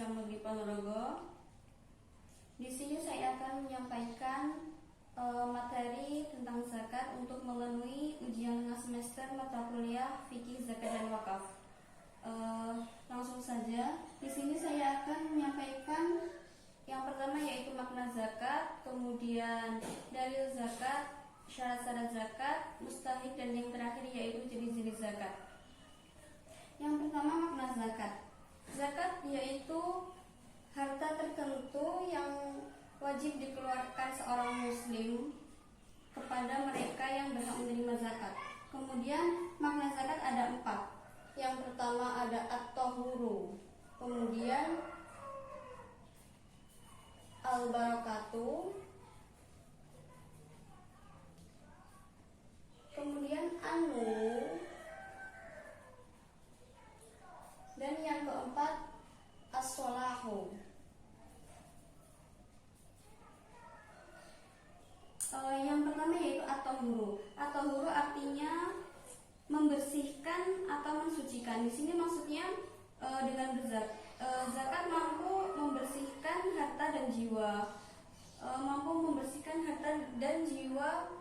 Islam Negeri Ponorogo. Di sini saya akan menyampaikan materi tentang zakat untuk memenuhi ujian semester mata kuliah fikih zakat dan wakaf. Langsung saja, di sini saya akan menyampaikan yang pertama yaitu makna zakat, kemudian dalil zakat, syarat-syarat zakat, mustahik, dan yang terakhir yaitu jenis-jenis zakat. Yang pertama, makna zakat. Zakat yaitu harta tertentu yang wajib dikeluarkan seorang muslim kepada mereka yang berhak menerima zakat. Kemudian makna zakat ada 4. Yang pertama ada at-tahuru, kemudian al-barakatuh, kemudian anu, dan yang keempat as-solahu. Yang pertama yaitu at-tahuru. At-tahuru artinya membersihkan atau mensucikan. Di sini maksudnya dengan zakat mampu membersihkan harta dan jiwa, mampu membersihkan harta dan jiwa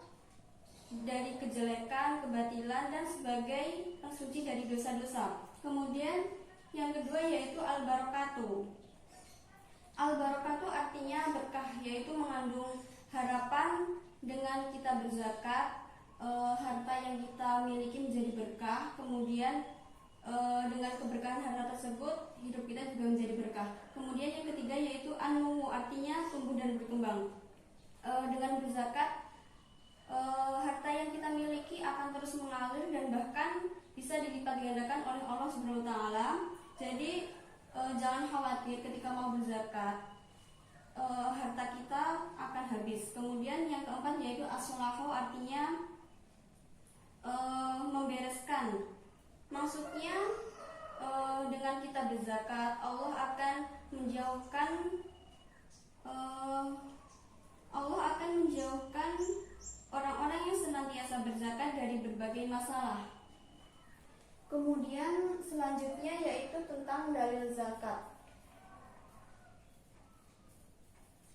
dari kejelekan, kebatilan, dan sebagai pensuci dari dosa-dosa. Kemudian yang kedua yaitu al-barakatuh. Al-barakatuh artinya berkah, yaitu mengandung harapan dengan kita berzakat, harta yang kita miliki menjadi berkah. Kemudian dengan keberkahan harta tersebut hidup kita juga menjadi berkah. Kemudian yang ketiga yaitu an-numu, artinya tumbuh dan berkembang. Dengan berzakat, harta yang kita miliki akan terus mengalir dan bahkan bisa dilipat gandakan oleh Allah Subhanahu wa taala. Jadi jangan khawatir ketika mau berzakat, harta kita akan habis. Kemudian yang keempat yaitu as-solahu, artinya membereskan. Maksudnya dengan kita berzakat, Allah akan menjauhkan orang-orang yang senantiasa berzakat dari berbagai masalah. Kemudian selanjutnya yaitu tentang dalil zakat.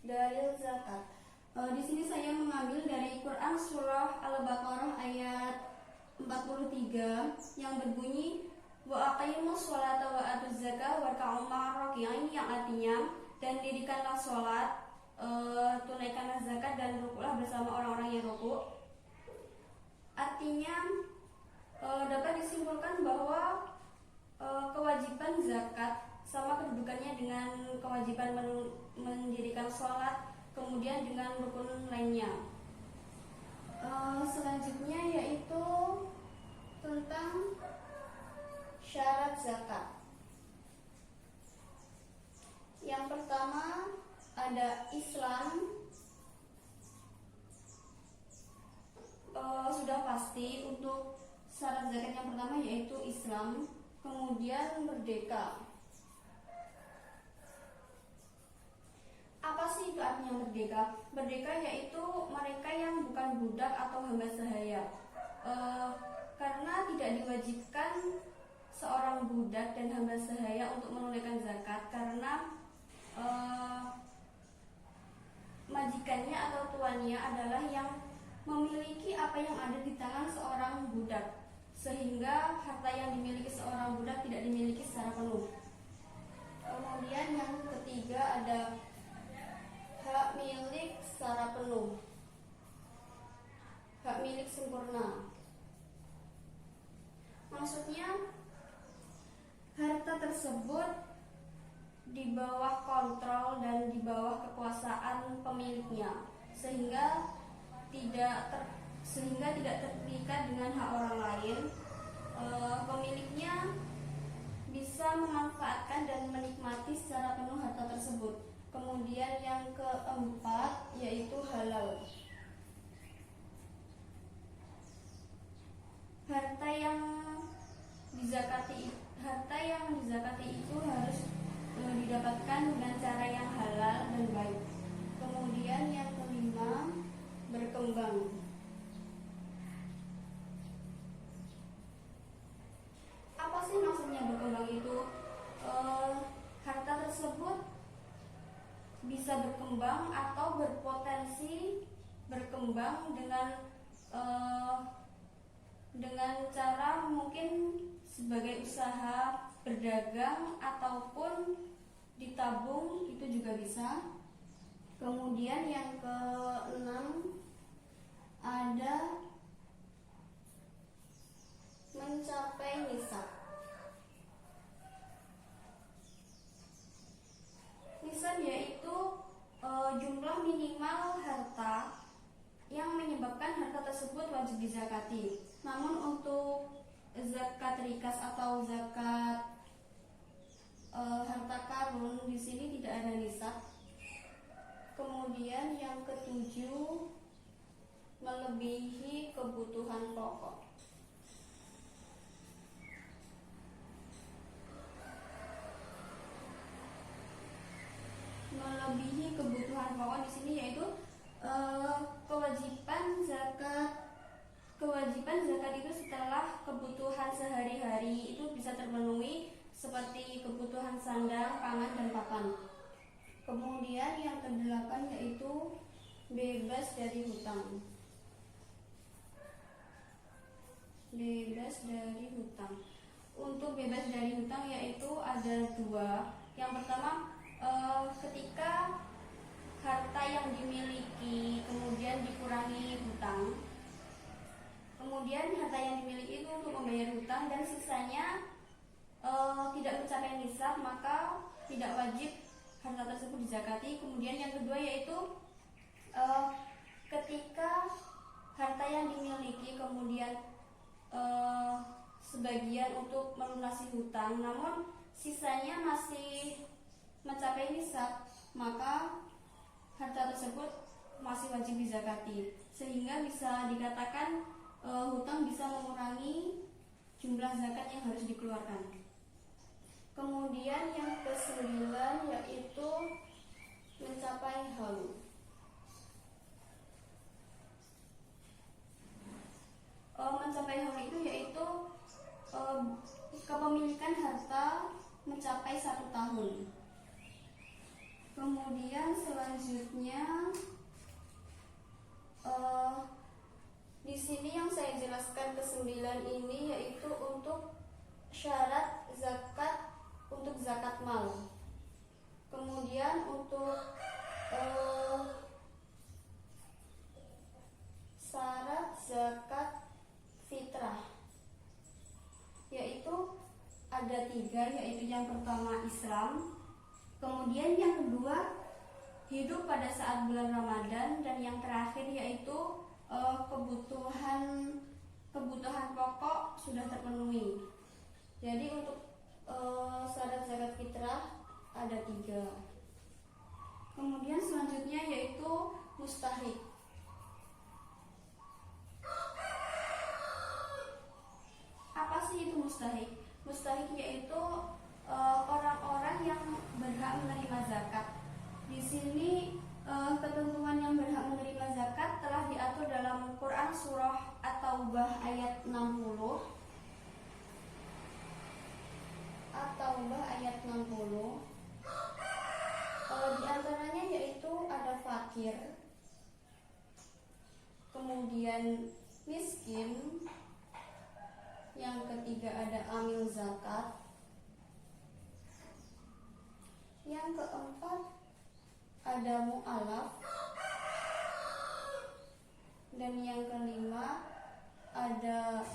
Dalil zakat. Di sini saya mengambil dari Quran surah Al-Baqarah ayat 43 yang berbunyi wa aqimus sholata wa atuz zakata warka'u ma'ar-raki'in, yang artinya dan dirikanlah sholat, tunaikanlah zakat, dan rukuklah bersama orang-orang yang rukuk. Artinya dapat disimpulkan bahwa kewajiban zakat sama kedudukannya dengan kewajiban mendirikan sholat, kemudian dengan rukun lainnya. Selanjutnya yaitu tentang syarat zakat. Yang pertama ada Islam. Sudah pasti untuk syarat zakat yang pertama yaitu Islam, kemudian merdeka. Apa sih itu artinya merdeka? Merdeka yaitu mereka yang bukan budak atau hamba sahaya. Karena tidak diwajibkan seorang budak dan hamba sahaya untuk menunaikan zakat, karena majikannya atau tuannya adalah yang memiliki apa yang ada di tangan seorang budak, sehingga harta yang dimiliki seorang budak tidak dimiliki secara penuh. Kemudian yang ketiga ada hak milik secara penuh, hak milik sempurna. Maksudnya harta tersebut di bawah kontrol dan di bawah kekuasaan pemiliknya, sehingga tidak terikat dengan hak orang lain. Pemiliknya bisa memanfaatkan dan menikmati secara penuh harta tersebut. Kemudian yang keempat yaitu halal. Harta yang dizakati itu harus didapatkan dengan cara yang halal dan baik. Kemudian yang kelima, berkembang. Apa sih maksudnya berkembang itu? Harta tersebut bisa berkembang atau berpotensi berkembang dengan cara mungkin sebagai usaha berdagang ataupun ditabung, itu juga bisa. Kemudian yang keenam ada mencapai nisab. Nisab yaitu jumlah minimal harta yang menyebabkan harta tersebut wajib dizakati. Namun untuk zakat rikas atau zakat harta karun di sini tidak ada nisab. Kemudian yang ketujuh, melebihi kebutuhan pokok. Melebihi kebutuhan pokok di sini yaitu kewajiban zakat itu setelah kebutuhan sehari-hari itu bisa terpenuhi, seperti kebutuhan sandang, pangan, dan papan. Kemudian yang kedelapan yaitu bebas dari hutang. Bebas dari hutang. Untuk bebas dari hutang yaitu ada dua. Yang pertama, ketika harta yang dimiliki kemudian dikurangi hutang, kemudian harta yang dimiliki itu untuk membayar hutang dan sisanya tidak mencapai nisab, maka tidak wajib harta tersebut dizakati. Kemudian yang kedua yaitu ketika harta yang dimiliki kemudian sebagian untuk melunasi hutang, namun sisanya masih mencapai nisab, maka harta tersebut masih wajib dizakati, sehingga bisa dikatakan hutang bisa mengurangi jumlah zakat yang harus dikeluarkan. Kemudian yang ke-9 yaitu mencapai haul. Mencapai haul itu yaitu kepemilikan harta mencapai 1 tahun. Kemudian selanjutnya di sini yang saya jelaskan ke-9 ini yaitu untuk syarat zakat untuk zakat mal. Kemudian untuk syarat zakat fitrah yaitu ada 3, yaitu yang pertama Islam, kemudian yang kedua hidup pada saat bulan Ramadan, dan yang terakhir yaitu kebutuhan pokok sudah terpenuhi. Jadi untuk syarat zakat fitrah ada 3. Kemudian selanjutnya yaitu mustahik. Apa sih itu mustahik? Mustahik yaitu orang-orang yang berhak menerima zakat. Di sini ketentuan yang berhak menerima zakat telah diatur dalam Quran surah At-Taubah ayat 60. At-Taubah ayat 60. Di antaranya yaitu ada fakir, kemudian miskin, yang ketiga ada amil zakat, yang keempat ada mu'alaf, dan yang kelima ada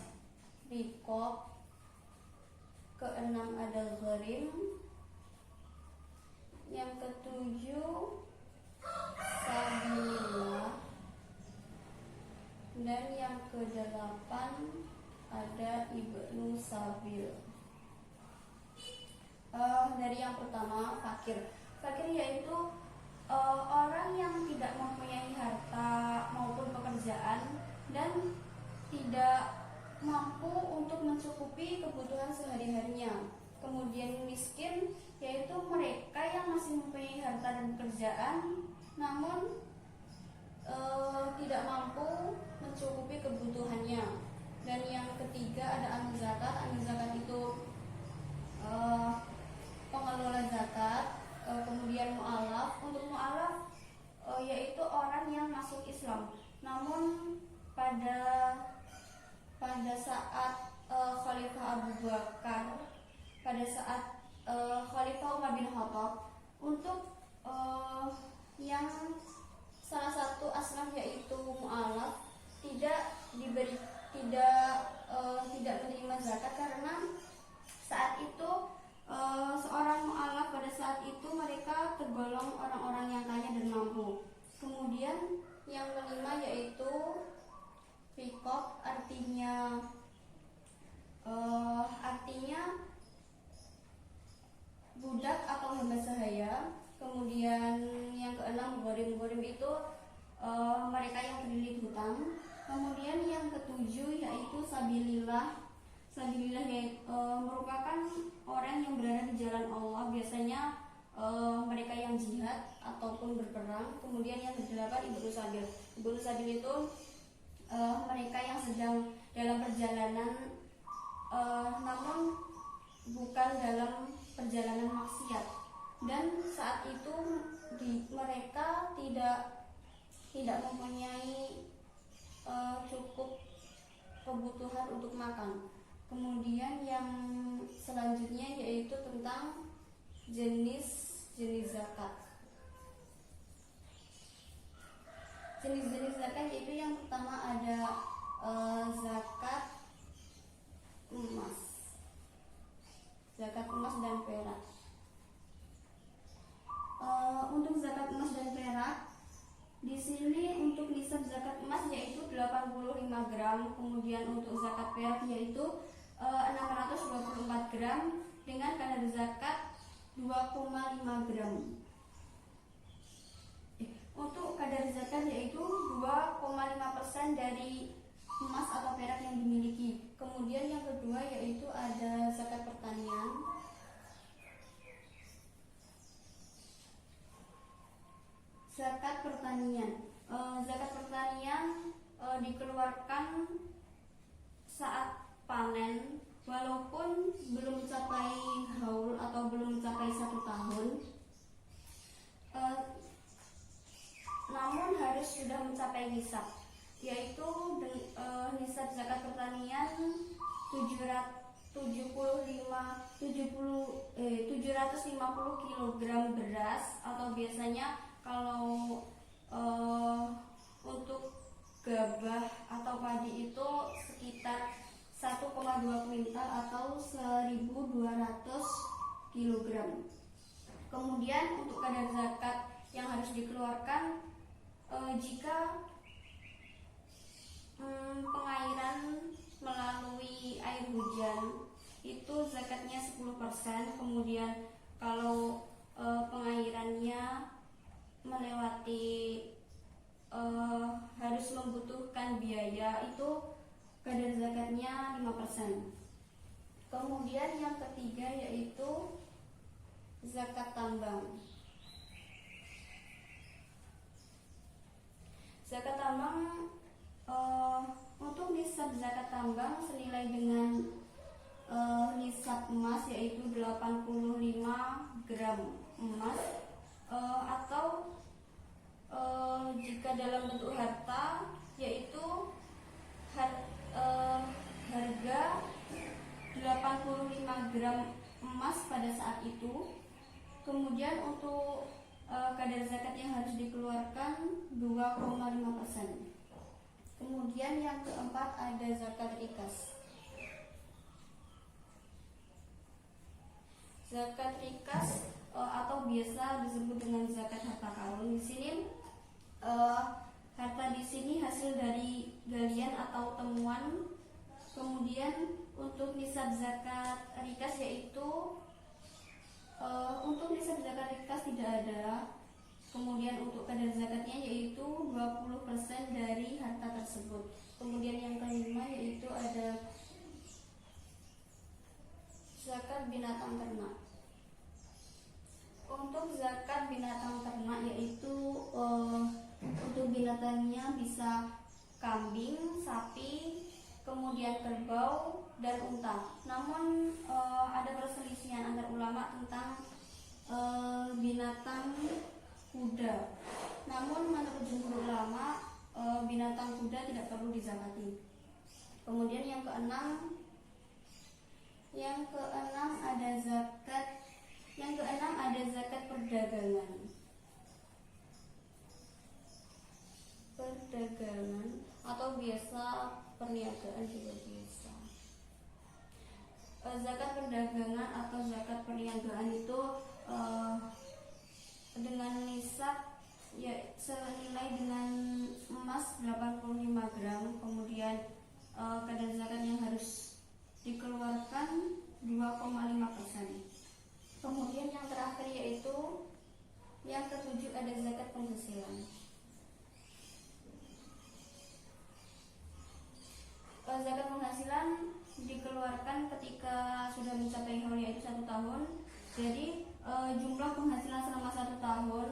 riqab, keenam ada gharim, yang ketujuh sabilillah, dan yang kedelapan ada ibnu sabil. Dari yang pertama fakir. Fakir yaitu orang yang tidak mempunyai harta maupun pekerjaan dan tidak mampu untuk mencukupi kebutuhan sehari-harinya. Kemudian miskin yaitu mereka yang masih mempunyai harta dan pekerjaan namun tidak mampu mencukupi kebutuhannya. Dan yang ketiga ada amil zakat. Amil zakat itu pengelola zakat. Kemudian mu'alaf. Untuk mu'alaf masuk Islam. Namun pada saat Khalifah Abu Bakar, pada saat Khalifah Umar bin Khattab, untuk yang salah satu asnaf yaitu mu'alaf tidak menerima zakat karena saat itu seorang mu'alaf pada saat itu mereka tergolong orang-orang yang kaya dan mampu. Kemudian yang kelima yaitu riqab, artinya budak atau hamba sahaya. Kemudian yang keenam gharim itu mereka yang terlilit hutang. Kemudian yang ketujuh yaitu sabilillah. Sabilillah merupakan orang yang berada di jalan Allah, biasanya mereka yang jihad ataupun berperang. Kemudian yang kedelapan ibnu sabil. Ibnu sabil itu mereka yang sedang dalam perjalanan namun bukan dalam perjalanan maksiat, dan saat itu mereka tidak mempunyai cukup kebutuhan untuk makan. Kemudian yang selanjutnya yaitu tentang jenis zakat. Jenis zakat yaitu yang pertama ada zakat emas. Zakat emas dan perak. Untuk zakat emas dan perak, di sini untuk nisab zakat emas yaitu 85 gram, kemudian untuk zakat perak yaitu 624 gram dengan kadar zakat 2,5 gram. Untuk kadar zakat yaitu 2,5% dari emas atau perak yang dimiliki. Kemudian yang kedua yaitu ada zakat pertanian. Zakat pertanian. Zakat pertanian dikeluarkan saat panen, walaupun belum mencapai haul atau belum mencapai 1 tahun, namun harus sudah mencapai nisab, yaitu nisab zakat pertanian 750 kg beras, atau biasanya kalau untuk gabah atau padi itu sekitar 1,2 kuintal atau 1.200 kg. Kemudian untuk kadar zakat yang harus dikeluarkan jika pengairan melalui air hujan itu zakatnya 10%. Kemudian kalau pengairannya melewati harus membutuhkan biaya, itu kadar zakatnya 5%. Kemudian yang ketiga yaitu zakat tambang. Zakat tambang untuk nisab zakat tambang senilai dengan nisab emas yaitu 85 gram emas, atau jika dalam bentuk harta yaitu harga 85 gram emas pada saat itu. Kemudian untuk kadar zakat yang harus dikeluarkan 2,5%. Kemudian yang keempat ada zakat rikas. Zakat rikas atau biasa disebut dengan zakat harta karun. Di sini harta di sini hasil dari galian atau temuan. Kemudian untuk nisab zakat rikas yaitu untuk nisab zakat rikas tidak ada. Kemudian untuk kadar zakatnya yaitu 20% dari harta tersebut. Kemudian yang kelima yaitu ada zakat binatang ternak. Untuk zakat binatang ternak yaitu untuk binatangnya bisa kambing, sapi, kemudian kerbau dan unta. Namun ada perselisihan antar ulama tentang binatang kuda. Namun menurut jumhur ulama binatang kuda tidak perlu dizakati. Kemudian yang keenam ada zakat. Yang keenam ada zakat perdagangan. Atau biasa perniagaan juga biasa. Zakat perdagangan atau zakat perniagaan itu dengan nisab ya senilai dengan emas 85 gram. Kemudian kadar zakat yang harus dikeluarkan 2,5%. Kemudian yang terakhir yaitu yang ketujuh ada zakat penghasilan. Zakat penghasilan dikeluarkan ketika sudah mencapai haul yaitu 1 tahun. Jadi jumlah penghasilan selama 1 tahun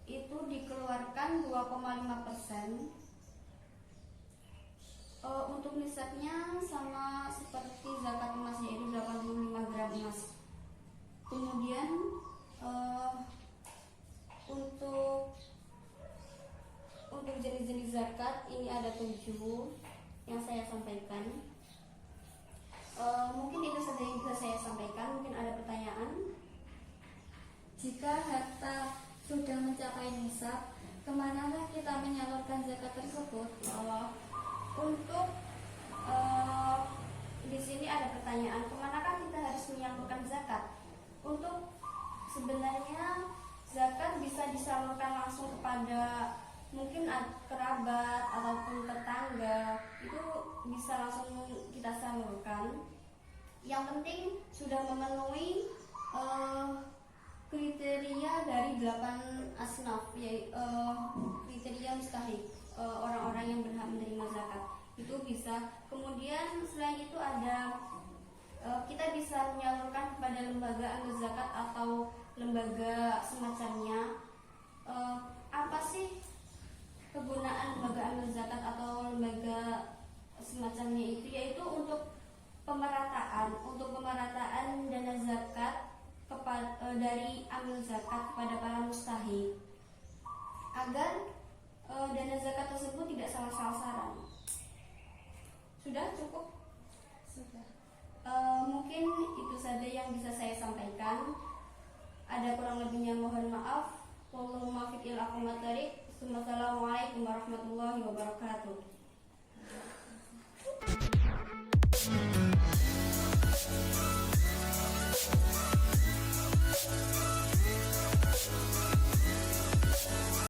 itu dikeluarkan 2,5%. Untuk nisabnya sama seperti zakat emas yaitu 85 gram emas. Kemudian untuk jenis-jenis zakat ini ada 7 yang saya sampaikan. Mungkin itu saja yang bisa saya sampaikan. Mungkin ada pertanyaan. Jika harta sudah mencapai nisab, kemanakah kita menyalurkan zakat tersebut? Untuk di sini ada pertanyaan, kemanakah kita harus menyalurkan zakat? Untuk sebenarnya zakat bisa disalurkan langsung kepada mungkin kerabat ataupun tetangga, itu bisa langsung kita salurkan. Yang penting sudah memenuhi kriteria dari 8 asnaf, yaitu kriteria mustahik, orang-orang yang berhak menerima zakat itu bisa. Kemudian selain itu ada kita bisa menyalurkan kepada lembaga amil zakat atau lembaga semacamnya. Apa sih kegunaan lembaga amil zakat atau lembaga semacamnya itu? Yaitu untuk pemerataan dana zakat dari amil zakat kepada para mustahik, agar dana zakat tersebut tidak salah sasaran. Sudah cukup? Sudah. Mungkin itu saja yang bisa saya sampaikan. Ada kurang lebihnya mohon maaf. Wallahu muwaffiq ila aqwamit thoriq. Wassalamualaikum warahmatullahi wabarakatuh.